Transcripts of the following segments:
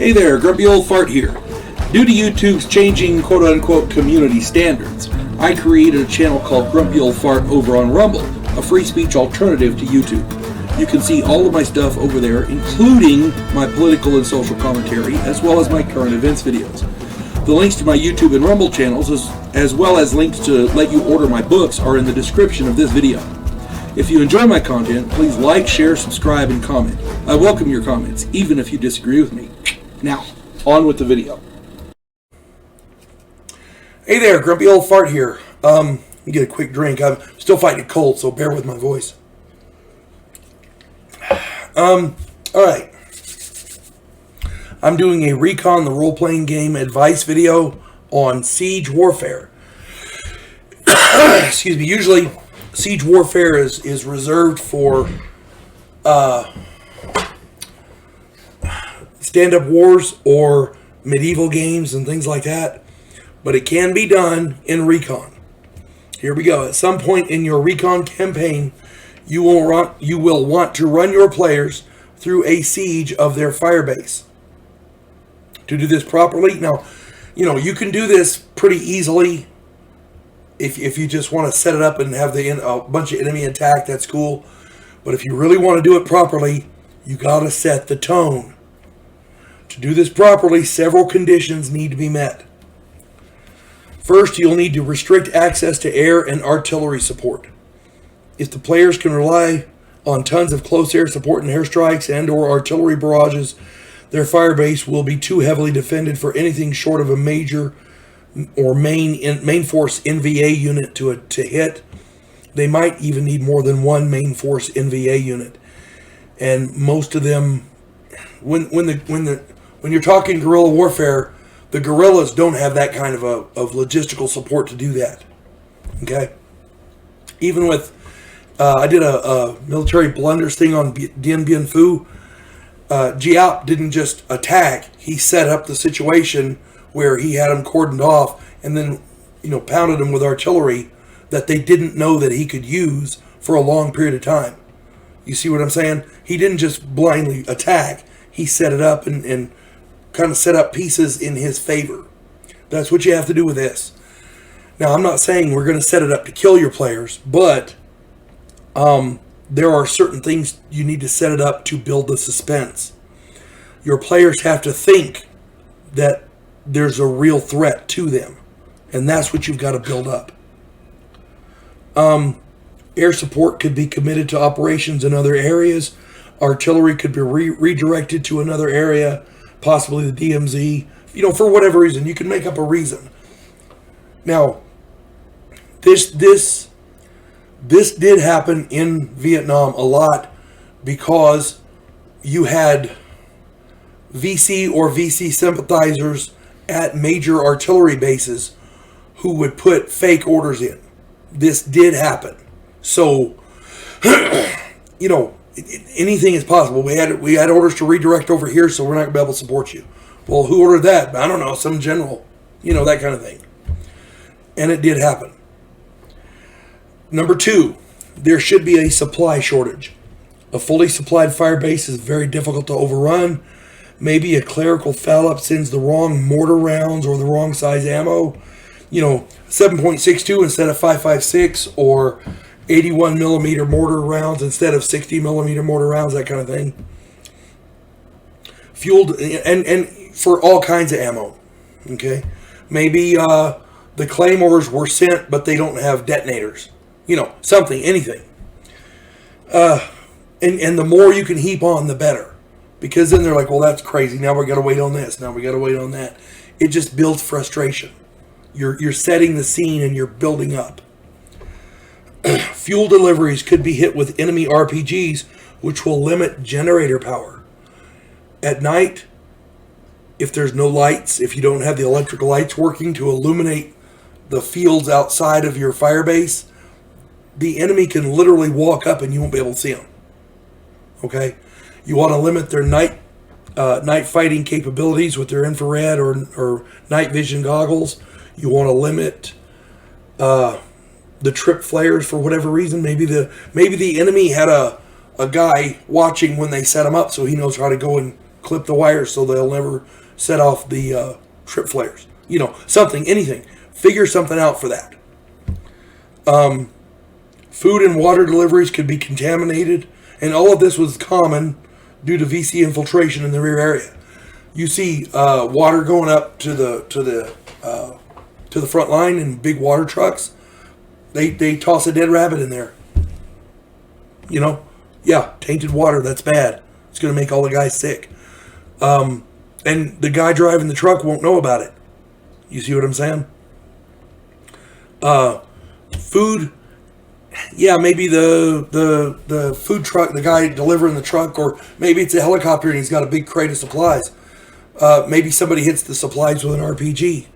Hey there, Grumpy Old Fart here. Due to YouTube's changing quote-unquote community standards, I created a channel called Grumpy Old Fart over on Rumble, a free speech alternative to YouTube. You can see all of my stuff over there, including my political and social commentary, as well as my current events videos. The links to my YouTube and Rumble channels, as well as links to let you order my books, are in the description of this video. If you enjoy my content, please like, share, subscribe, and comment. I welcome your comments, even if you disagree with me. Now, on with the video. Hey there, Grumpy Old Fart here. Let me get a quick drink. I'm still fighting a cold, so bear with my voice. Alright. I'm doing a Recon the role-playing game advice video on siege warfare. Excuse me. Usually, siege warfare is reserved for stand-up wars or medieval games and things like that, but it can be done in Recon. Here we go. At some point in your Recon campaign, you will want to run your players through a siege of their firebase. To do this properly, now, you can do this pretty easily. If you just want to set it up and have a bunch of enemy attack, that's cool. But if you really want to do it properly, you got to set the tone. To do this properly, several conditions need to be met. First, you'll need to restrict access to air and artillery support. If the players can rely on tons of close air support and airstrikes and or artillery barrages, their firebase will be too heavily defended for anything short of a major or main force NVA unit to hit. They might even need more than one main force NVA unit. And most of them, when you're talking guerrilla warfare, the guerrillas don't have that kind of logistical support to do that. Okay? Even with, I did a military blunders thing on Dien Bien Phu. Giap didn't just attack. He set up the situation where he had them cordoned off and then, pounded them with artillery that they didn't know that he could use for a long period of time. You see what I'm saying? He didn't just blindly attack. He set it up and kind of set up pieces in his favor. That's what you have to do with this. Now, I'm not saying we're going to set it up to kill your players, but there are certain things you need to set it up to build the suspense. Your players have to think that there's a real threat to them, and that's what you've got to build up. Air support could be committed to operations in other areas. Artillery could be redirected to another area, possibly the DMZ. For whatever reason, you can make up a reason. Now, this did happen in Vietnam a lot because you had VC or VC sympathizers at major artillery bases who would put fake orders in. This did happen. So, anything is possible. We had orders to redirect over here, so we're not going to be able to support you. Well, who ordered that? I don't know, some general. That kind of thing. And it did happen. Number 2, there should be a supply shortage. A fully supplied firebase is very difficult to overrun. Maybe a clerical foul-up sends the wrong mortar rounds or the wrong size ammo. 7.62 instead of 5.56, or 81 millimeter mortar rounds instead of 60 millimeter mortar rounds, that kind of thing. Fueled, and for all kinds of ammo. Okay? Maybe the claymores were sent, but they don't have detonators. Something, anything. And the more you can heap on, the better. Because then they're like, well, that's crazy. Now we got to wait on this. Now we got to wait on that. It just builds frustration. You're setting the scene and you're building up. Fuel deliveries could be hit with enemy RPGs, which will limit generator power. At night, if there's no lights, if you don't have the electrical lights working to illuminate the fields outside of your firebase, the enemy can literally walk up and you won't be able to see them. Okay? You want to limit their night fighting capabilities with their infrared or night vision goggles. You want to limit the trip flares for whatever reason. Maybe the enemy had a guy watching when they set them up, so he knows how to go and clip the wires so they'll never set off the trip flares. Something, anything. Figure something out for that. Food and water deliveries could be contaminated, and all of this was common due to VC infiltration in the rear area. You see water going up to the front line in big water trucks. They toss a dead rabbit in there. Yeah, tainted water, that's bad. It's going to make all the guys sick. And the guy driving the truck won't know about it. You see what I'm saying? Food, yeah, maybe the food truck, the guy delivering the truck, or maybe it's a helicopter and he's got a big crate of supplies. Maybe somebody hits the supplies with an RPG.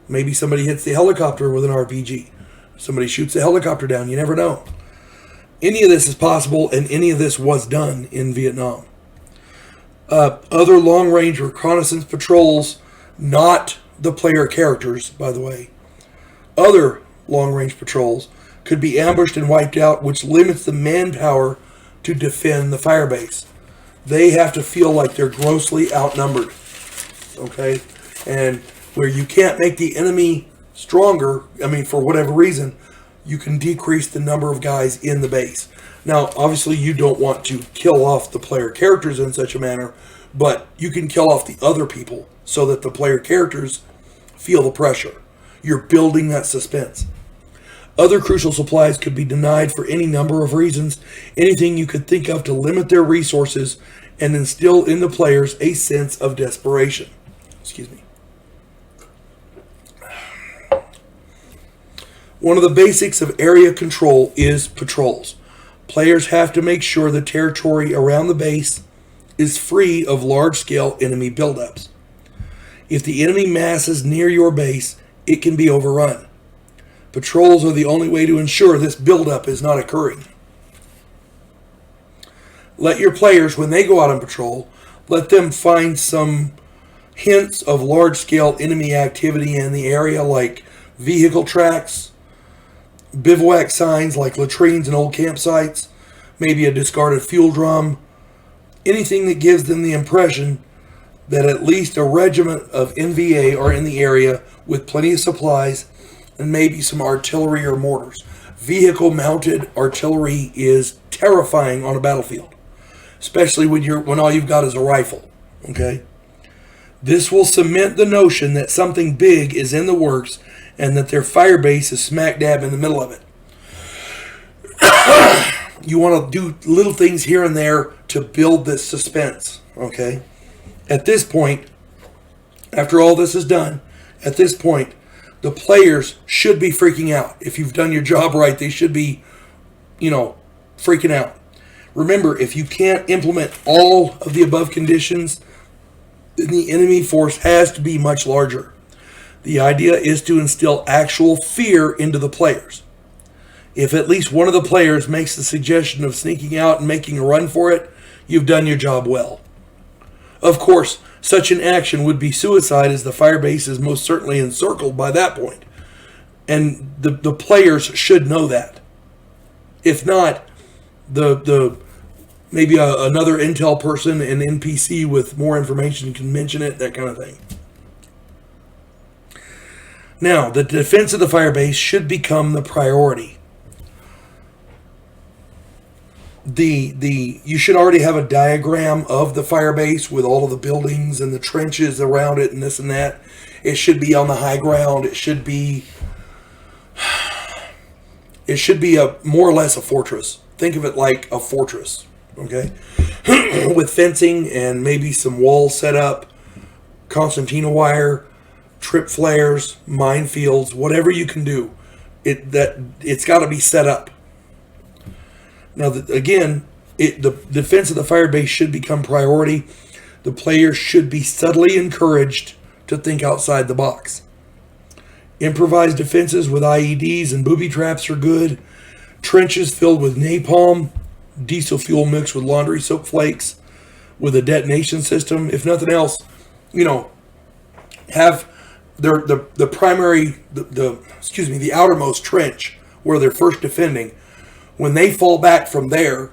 Maybe somebody hits the helicopter with an RPG. Somebody shoots the helicopter down. You never know. Any of this is possible, and any of this was done in Vietnam. Other long-range reconnaissance patrols, not the player characters, by the way. Other long-range patrols could be ambushed and wiped out, which limits the manpower to defend the firebase. They have to feel like they're grossly outnumbered. Okay? And where you can't make the enemy stronger, for whatever reason, you can decrease the number of guys in the base. Now, obviously, you don't want to kill off the player characters in such a manner, but you can kill off the other people so that the player characters feel the pressure. You're building that suspense. Other crucial supplies could be denied for any number of reasons. Anything you could think of to limit their resources and instill in the players a sense of desperation. Excuse me. One of the basics of area control is patrols. Players have to make sure the territory around the base is free of large-scale enemy buildups. If the enemy masses near your base, it can be overrun. Patrols are the only way to ensure this buildup is not occurring. Let your players, when they go out on patrol, let them find some hints of large-scale enemy activity in the area, like vehicle tracks, bivouac signs like latrines and old campsites, maybe a discarded fuel drum, anything that gives them the impression that at least a regiment of NVA are in the area with plenty of supplies and maybe some artillery or mortars. Vehicle-mounted artillery is terrifying on a battlefield, especially when all you've got is a rifle. Okay? This will cement the notion that something big is in the works and that their fire base is smack dab in the middle of it. You want to do little things here and there to build this suspense, okay? At this point, after all this is done, at this point, the players should be freaking out. If you've done your job right, they should be, freaking out. Remember, if you can't implement all of the above conditions, then the enemy force has to be much larger. The idea is to instill actual fear into the players. If at least one of the players makes the suggestion of sneaking out and making a run for it, you've done your job well. Of course, such an action would be suicide, as the firebase is most certainly encircled by that point. And the players should know that. If not, maybe another intel person, an NPC with more information can mention it, that kind of thing. Now, the defense of the firebase should become the priority. You should already have a diagram of the firebase with all of the buildings and the trenches around it and this and that. It should be on the high ground. It should be a more or less a fortress. Think of it like a fortress, okay? With fencing and maybe some walls set up, concertina wire, trip flares, minefields, whatever you can do. It's got to be set up. Now, again, the defense of the firebase should become priority. The players should be subtly encouraged to think outside the box. Improvised defenses with IEDs and booby traps are good. Trenches filled with napalm, diesel fuel mixed with laundry soap flakes, with a detonation system. If nothing else, have the primary, the outermost trench where they're first defending. When they fall back from there,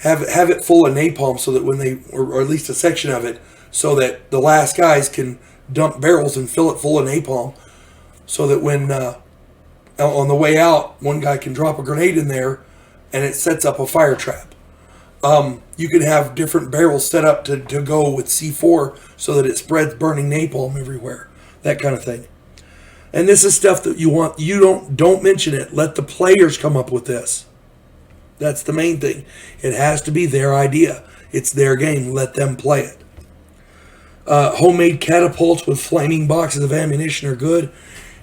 have it full of napalm so that when they, or at least a section of it, so that the last guys can dump barrels and fill it full of napalm, so that when on the way out, one guy can drop a grenade in there, and it sets up a fire trap. You can have different barrels set up to go with C4 so that it spreads burning napalm everywhere. That kind of thing. And this is stuff that you want. You don't mention it. Let the players come up with this. That's the main thing. It has to be their idea. It's their game. Let them play it. Homemade catapults with flaming boxes of ammunition are good.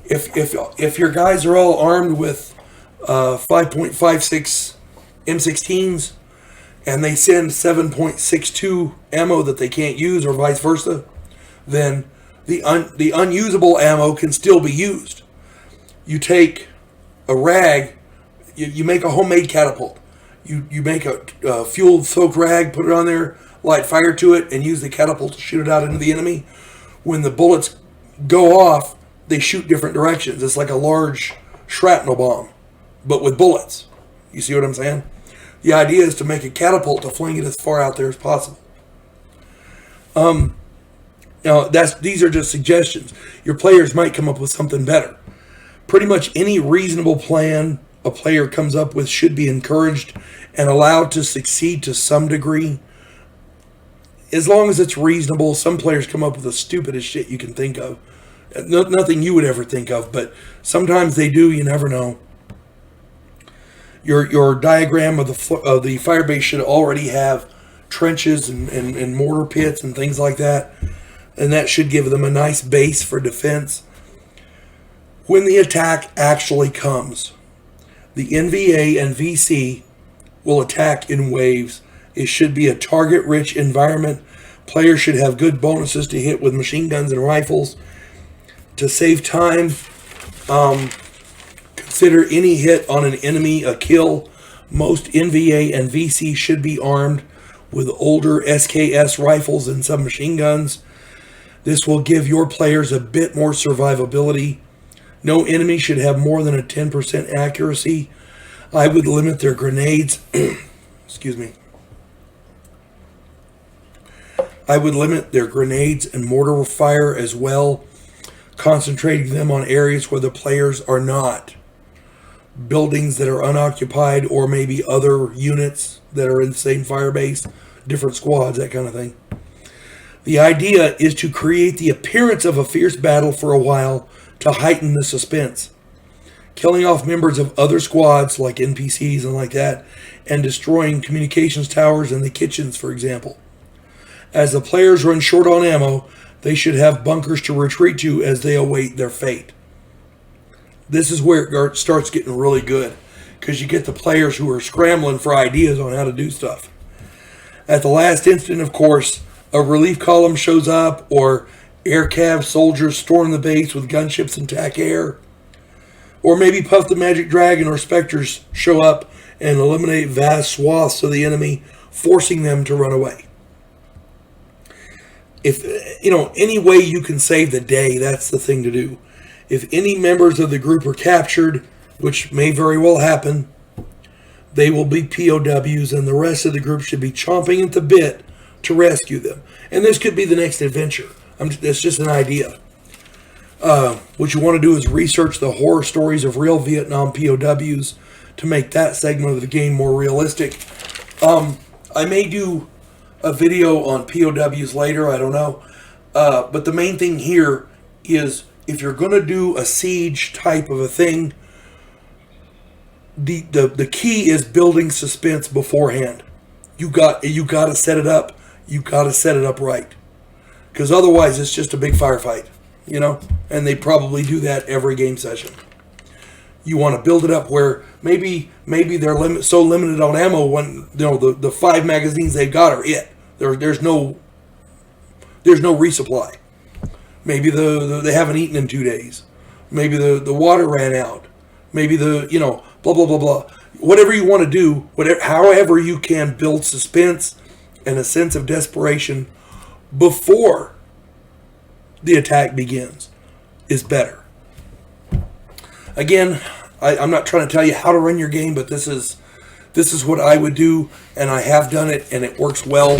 If your guys are all armed with 5.56 M16s and they send 7.62 ammo that they can't use, or vice versa, then the unusable ammo can still be used. You take a rag, you make a homemade catapult. You make a fuel-soaked rag, put it on there, light fire to it, and use the catapult to shoot it out into the enemy. When the bullets go off, they shoot different directions. It's like a large shrapnel bomb, but with bullets. You see what I'm saying? The idea is to make a catapult to fling it as far out there as possible. Now, these are just suggestions. Your players might come up with something better. Pretty much any reasonable plan a player comes up with should be encouraged and allowed to succeed to some degree. As long as it's reasonable. Some players come up with the stupidest shit you can think of. Nothing you would ever think of, but sometimes they do. You never know. Your diagram of the fire base should already have trenches and mortar pits and things like that, and that should give them a nice base for defense. When the attack actually comes, the NVA and VC will attack in waves. It should be a target-rich environment. Players should have good bonuses to hit with machine guns and rifles. To save time, consider any hit on an enemy a kill. Most NVA and VC should be armed with older SKS rifles and submachine guns. This will give your players a bit more survivability. No enemy should have more than a 10% accuracy. I would limit their grenades. Excuse me. I would limit their grenades and mortar fire as well, concentrating them on areas where the players are not. Buildings that are unoccupied, or maybe other units that are in the same fire base, different squads, that kind of thing. The idea is to create the appearance of a fierce battle for a while to heighten the suspense. Killing off members of other squads, like NPCs and like that, and destroying communications towers and the kitchens, for example. As the players run short on ammo, they should have bunkers to retreat to as they await their fate. This is where it starts getting really good, because you get the players who are scrambling for ideas on how to do stuff. At the last instant, of course, a relief column shows up, or air cav soldiers storm the base with gunships and TAC air. Or maybe Puff the Magic Dragon or Spectres show up and eliminate vast swaths of the enemy, forcing them to run away. If, any way you can save the day, that's the thing to do. If any members of the group are captured, which may very well happen, they will be POWs, and the rest of the group should be chomping at the bit to rescue them. And this could be the next adventure. That's just an idea. What you want to do is research the horror stories of real Vietnam POWs to make that segment of the game more realistic. I may do a video on POWs later, I don't know. But the main thing here is, if you're going to do a siege type of a thing, the key is building suspense beforehand. You got to set it up. You got to set it up right, because otherwise it's just a big firefight, And they probably do that every game session. You want to build it up where maybe they're so limited on ammo when the 5 magazines they've got are it. There's no resupply. Maybe they haven't eaten in 2 days. Maybe the water ran out. Maybe blah blah blah blah. Whatever you want to do, however you can build suspense and a sense of desperation before the attack begins is better. Again, I'm not trying to tell you how to run your game, but this is This is what I would do, and I have done it, and it works well.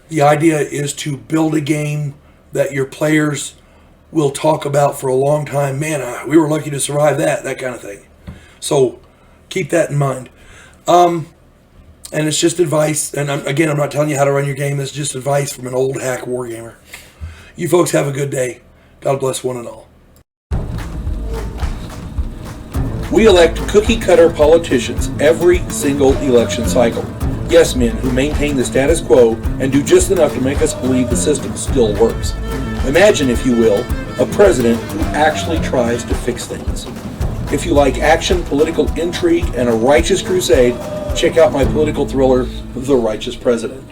The idea is to build a game that your players will talk about for a long time. Man, we were lucky to survive that kind of thing. So keep that in mind. And it's just advice. And I'm not telling you how to run your game. It's just advice from an old hack wargamer. You folks have a good day. God bless one and all. We elect cookie-cutter politicians every single election cycle. Yes men who maintain the status quo and do just enough to make us believe the system still works. Imagine, if you will, a president who actually tries to fix things. If you like action, political intrigue, and a righteous crusade, check out my political thriller, The Righteous President.